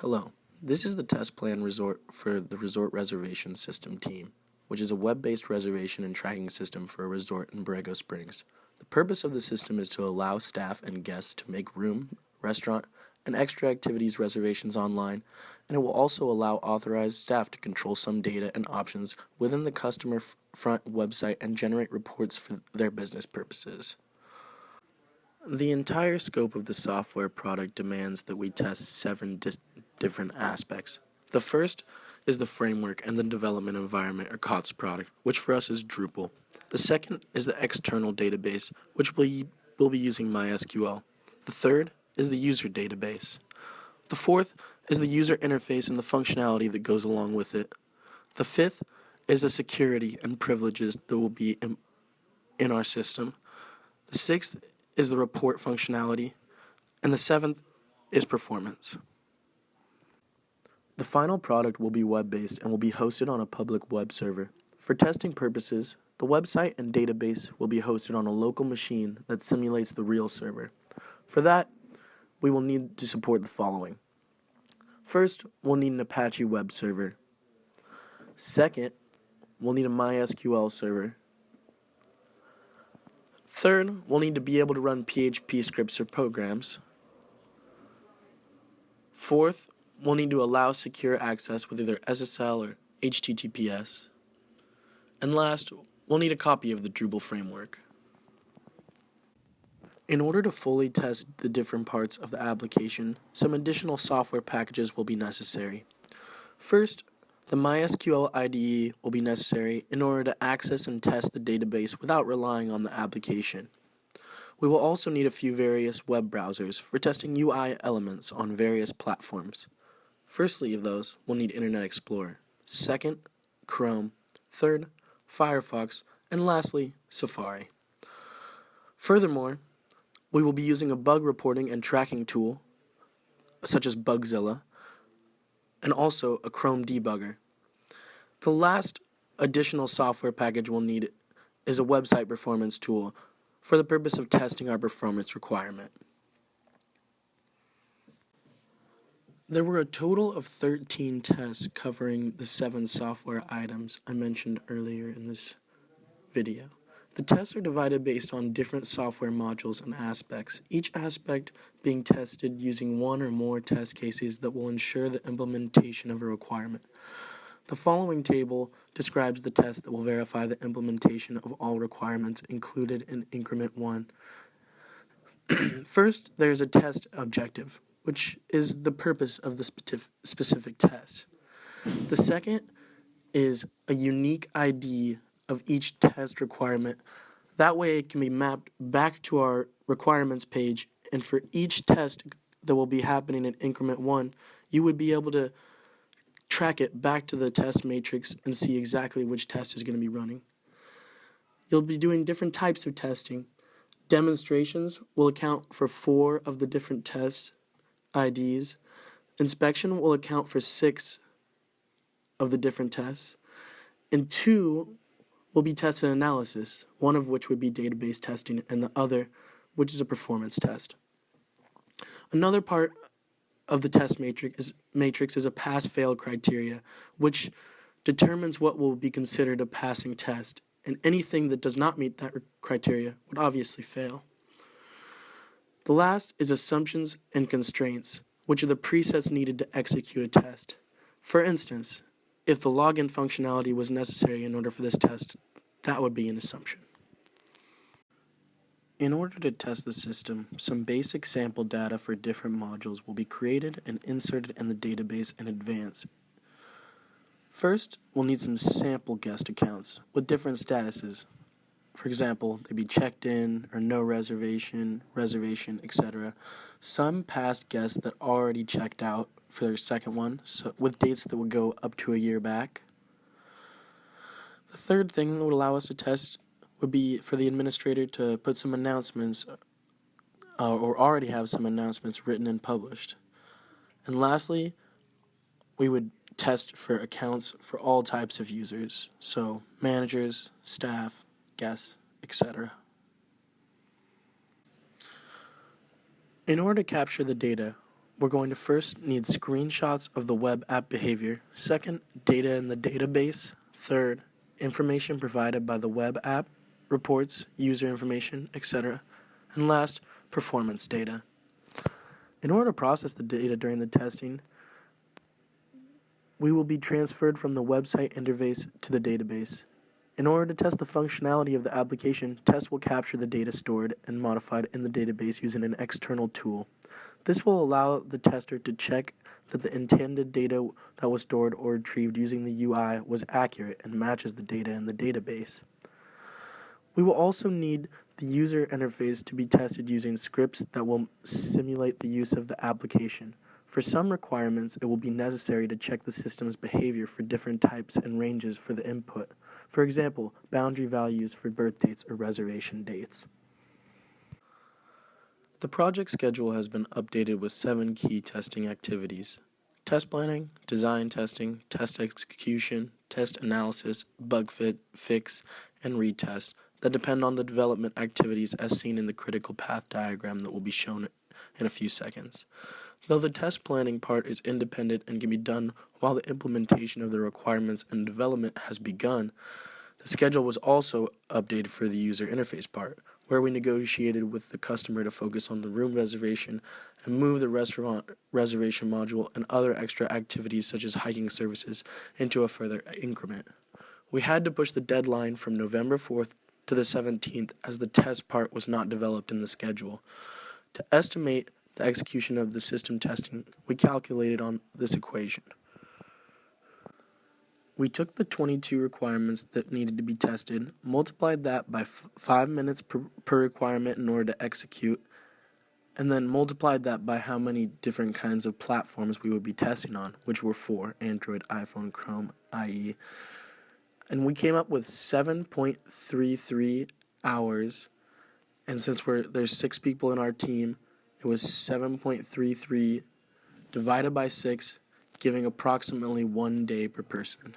Hello, this is the test plan for the resort reservation system team, which is a web-based reservation and tracking system for a resort in Borrego Springs. The purpose of the system is to allow staff and guests to make room, restaurant, and extra activities reservations online, and it will also allow authorized staff to control some data and options within the customer front website and generate reports for their business purposes. The entire scope of the software product demands that we test seven different aspects. The first is the framework and the development environment or COTS product, which for us is Drupal. The second is the external database, which we'll be using MySQL. The third is the user database. The fourth is the user interface and the functionality that goes along with it. The fifth is the security and privileges that will be in our system. The sixth is the report functionality, and the seventh is performance. The final product will be web-based and will be hosted on a public web server. For testing purposes, the website and database will be hosted on a local machine that simulates the real server. For that, we will need to support the following. First, we'll need an Apache web server. Second, we'll need a MySQL server. Third, we'll need to be able to run PHP scripts or programs. Fourth, we'll need to allow secure access with either SSL or HTTPS. And last, we'll need a copy of the Drupal framework. In order to fully test the different parts of the application, some additional software packages will be necessary. First, the MySQL IDE will be necessary in order to access and test the database without relying on the application. We will also need a few various web browsers for testing UI elements on various platforms. Firstly of those, we'll need Internet Explorer. Second, Chrome. Third, Firefox. And lastly, Safari. Furthermore, we will be using a bug reporting and tracking tool, such as Bugzilla, and also a Chrome debugger. The last additional software package we'll need is a website performance tool for the purpose of testing our performance requirement. There were a total of 13 tests covering the 7 software items I mentioned earlier in this video. The tests are divided based on different software modules and aspects, each aspect being tested using one or more test cases that will ensure the implementation of a requirement. The following table describes the test that will verify the implementation of all requirements included in Increment 1. First, there is a test objective, which is the purpose of the specific test. The second is a unique ID of each test requirement. That way it can be mapped back to our requirements page, and for each test that will be happening in Increment 1, you would be able to track it back to the test matrix and see exactly which test is going to be running. You'll be doing different types of testing. Demonstrations will account for 4 of the different test IDs. Inspection will account for 6 of the different tests. And 2 will be test and analysis, one of which would be database testing, and the other, which is a performance test. Another part of the test matrix is a pass-fail criteria, which determines what will be considered a passing test, and anything that does not meet that criteria would obviously fail. The last is assumptions and constraints, which are the presets needed to execute a test. For instance, if the login functionality was necessary in order for this test, that would be an assumption. In order to test the system, some basic sample data for different modules will be created and inserted in the database in advance. First, we'll need some sample guest accounts with different statuses. For example, they'd be checked in or no reservation, etc. Some past guests that already checked out for their second one, so with dates that would go up to a year back. The third thing that would allow us to test would be for the administrator to put some announcements or already have some announcements written and published. And lastly, we would test for accounts for all types of users, so managers, staff, guests, etc. In order to capture the data, we're going to first need screenshots of the web app behavior. Second, data in the database. Third, information provided by the web app, reports, user information, etc. And last, performance data. In order to process the data during the testing, we will be transferred from the website interface to the database. In order to test the functionality of the application, tests will capture the data stored and modified in the database using an external tool. This will allow the tester to check that the intended data that was stored or retrieved using the UI was accurate and matches the data in the database. We will also need the user interface to be tested using scripts that will simulate the use of the application. For some requirements, it will be necessary to check the system's behavior for different types and ranges for the input. For example, boundary values for birth dates or reservation dates. The project schedule has been updated with 7 key testing activities: test planning, design testing, test execution, test analysis, bug fix, and retest that depend on the development activities as seen in the critical path diagram that will be shown in a few seconds. Though the test planning part is independent and can be done while the implementation of the requirements and development has begun, the schedule was also updated for the user interface part, where we negotiated with the customer to focus on the room reservation and move the restaurant reservation module and other extra activities such as hiking services into a further increment. We had to push the deadline from November 4th to the 17th as the test part was not developed in the schedule. To estimate the execution of the system testing, we calculated on this equation. We took the 22 requirements that needed to be tested, multiplied that by 5 minutes per requirement in order to execute, and then multiplied that by how many different kinds of platforms we would be testing on, which were 4: Android, iPhone, Chrome, IE. And we came up with 7.33 hours, and since there's 6 people in our team, it was 7.33 divided by 6, giving approximately 1 day per person.